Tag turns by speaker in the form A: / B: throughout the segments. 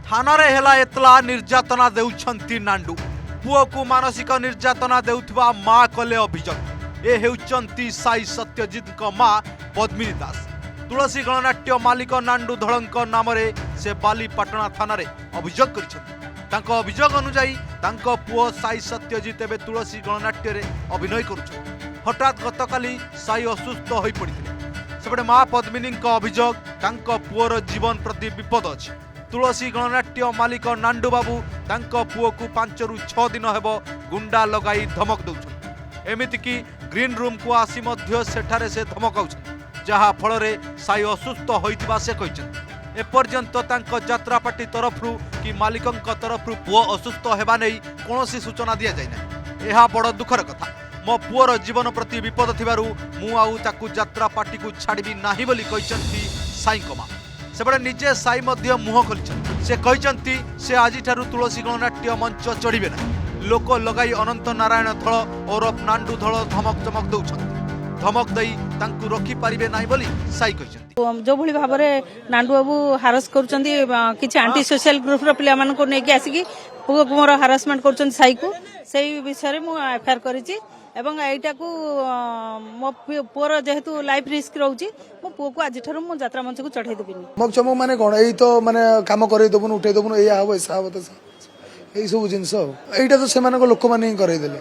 A: थानारे हेला एतला निर्यातना देउछंती नांडू पुओ को मानसिक निर्यातना देउथबा मां कले अभियोग ए हेउचंती साई सत्यजित को मां पद्मिनी दास तुलसी गणनाट्य मालिक नांडू धड़ंक नाम से बालीपाटना थाना अभियोग कर अभियोग अनुजाई पुओ साई सत्यजित एवं तुलसी गणनाट्य अभिनय कर हठात गतकाली साई असुस्थ हो पड़ते सेपटे मां पद्मिनी अभियोग पुओर जीवन प्रति विपद अच्छी तुलसी गणनाट्य मालिक नांडू बाबू पुओ को 5 ରୁ 6 दिन हेब गुंडा लगाई धमक दौरान एमतीक ग्रीन रूम को आसी सेठारे से धमकाउछन जहा फल साई असुस्थ होइतिबा से कहछन एपर्यंत यात्रा पार्टी तरफ कि मालिक तरफ पुओ असुस्थ हेबा नै कोनोसी सूचना दिया जाइना यह बड़ दुखर कथा मो पुओर जीवन प्रति विपद थिबारु मु आउ ताकू यात्रा पार्टी को छाड़बी नाही बोली कहछंती साई कमा सेपटे निजे साई मुह खोल से कहते से आज तुलसी गणनाट्य मंच चढ़े ना लोक लगाई अनंत नारायण धल और नांडू धल धमक चमक दौरान धमक दई रखी पारे ना साई कहते
B: जो भली भाव में नांडू बाबू हारस कर आंटी सोशल ग्रुप पिला नहीं आसिकी पुओ को मोर हारासमेंट कर साई को से विषय में एफआईआर करी एवं एटा को मो पुअर जेहेतु लाइफ रिस्क रोची मो पुओ को आज मो यात्रा मंच को चढ़ाई देबी
C: मग चमक माने कोन एई तो माने काम करे देबुन उठे देबुन एया हबो ऐसा हबो तो एई सब जिंस एइटा तो से माने को लोक माने करे देले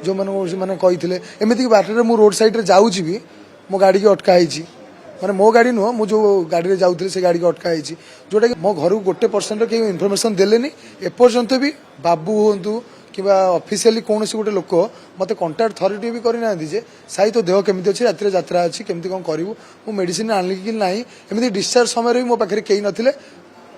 C: जो माने माने कहिथिले एमिति बाटरे मु रोड साइड रे जाउची भी मो गाड़ी के अटका आइची माने मो गाड़ी नुह मु जो गाड़ी रे जाउथिले से गाड़ी के अटका आइची जोटा कि मो घर को 1% के इन्फॉर्मेशन देलेनी एपर्यंत भी बाबू होंतु किबा ऑफिशियली कौन से गोटे लोक मत कंटाक्ट थरिटी भी करना जे साई तो देह केमी अच्छी रात यात्रा अच्छी केमती कौन करूँ मु मेडिसिन आनी कि ना एमती डिस्चार्ज समय भी मो पाखे कई नथिले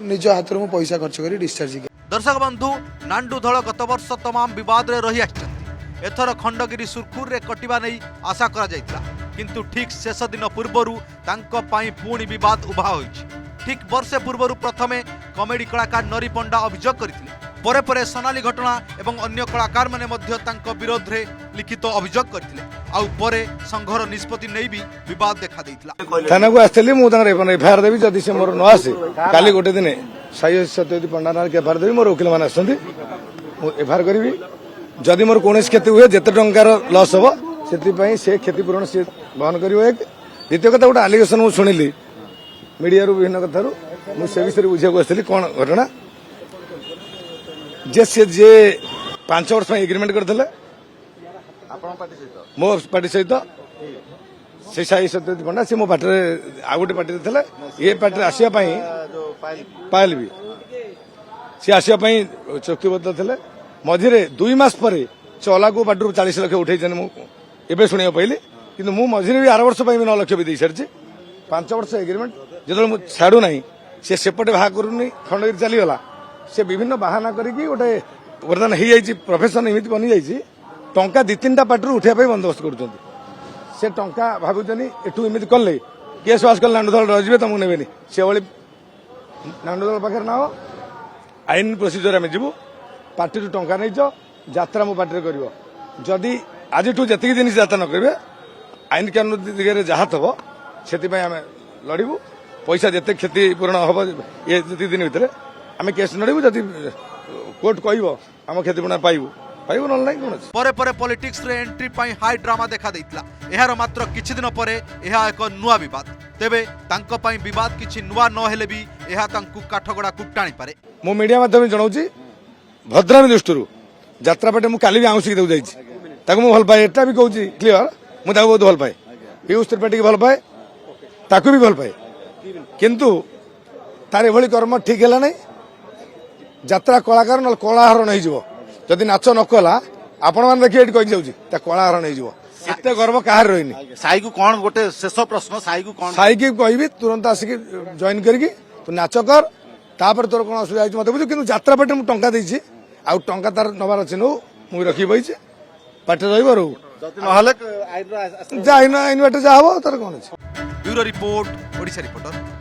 C: निज हाथ में पैसा खर्च कर डिस्चार्ज
A: दर्शक बंधु नांडू धड़ गत वर्ष तमाम विवाद रे रही आछंती एथर खंडगिरी सुरखुर रे कटिबा नै आशा करा जायतिला किंतु ठीक शेष दिन पूर्वरु तांको पाई पुणी विवाद उभा होइछि ठीक वर्षे पूर्वरु प्रथमे कॉमेडी कलाकार नरी पंडा अभियोग करथिले परे परे सोनाली घटना एवं अन्य कलाकार माने मध्य तांको विरोध रे लिखित अभियोग करथिले आउ परे संघर निष्पत्ति नै भी विवाद देखा दैतिला
C: थाना को आस्थली मु तांगर एफआईआर देबी जदि से मोर न आसे काली गोटे दिन साई सत्यजित पंडा नार के एफआईआर देबी मोर वकील माने आछंती मु एफआईआर करबी जदि मोर कोनस क्षति हुए जते टंकार लॉस हो सेति पई से क्षतिपूरण से वहन करियो एक द्वितीय कथा गोटे एलिगेशन मु सुनिली मीडिया रू विभिन्न कथारू मु से विषय बुझिया को आस्थली कोन घटना जे 5 वर्ष एग्रीमेंट करते मो पार्टी सहित से साई सत्यजित पंडा से मो पार्टी आ गोटे पार्टी थे ये पार्टी आसवा पायल भी सी आसवा चुक्तिबद्ध थे मझे 2 मास पर चला को पार्टी 40 लाख उठे एवं शुणा पाइली कि मझे भी 8 वर्ष भी 9 लाख भी दे सारी 5 वर्ष एग्रीमेंट जो मुझे छाड़ू ना सी सेपटे बाहा करूनी खंडगिरी चलीगला से विभिन्न बाहाना करके गोटे बर्तमान हो जाए प्रोफेशन एमती बनी जाइए टंका 2-3टा पार्टी उठाई बंदोबस्त कर से टंका भावुनी एठू एमती कले केस वास कले नांडूदल रही तुमको नेबेनि से भाई नांडूदल पाखे ना आईन प्रोसीजर आम जीवु पार्टी टंका नहीं यात्रा मो पार्टी कर जदि आज जी दिन यात्रा न करेंगे आईन कानून दिगरे जहाँ थब से आम लड़ू पैसा जिते क्षतिपूरण हम ये दिन भितर आम केस लड़ू जदि कोर्ट कह आम क्षतिपूर्ण पाइबू पाइबू ना कौन
A: परे परे पॉलिटिक्स रे एंट्री पाई हाई ड्रामा देखा देइतला एहार मात्र किछि दिन परे एहा एक नुआ विवाद तेबे तांको पाई विवाद किछि नुआ न हेले भी एहा तांकु काठगड़ा कुटाणी पारे
C: मो मीडिया माध्यम जनाऊँ भद्रामी दृष्टि यात्रा पाटे मु काली भी आउसिक देउ जाइछि ताको मु भल पाए एटा भी कहूछि क्लियर मु ताको बहुत भल पाए पीयूष त्रिपाठी की भल पाए ताको भी भल पाए किंतु तार एभली कर्म ठीक है नहीं यात्रा कलाकार न कलाहरण हो जदि नाच न कला आपण मैंने देखिए ये कही जाऊँगी कलाहरण होते गर्व कहार रही
D: साई को कौन गोटे शेष प्रश्न साई को कौन
C: साई की कहि तुरंत आसिक जॉइन करके तू नाच कर तापर तोर कौन असुविधा मत बुझ कि यात्रा पार्टी मुझे टंका देती आउ टंका तार नबार अच्छे नो मुझे रखी बही पार्टी रही आईन बाटे जहाँ हम तार कौन अच्छे
A: ब्यूरो रिपोर्ट ओडिशा रिपोर्टर।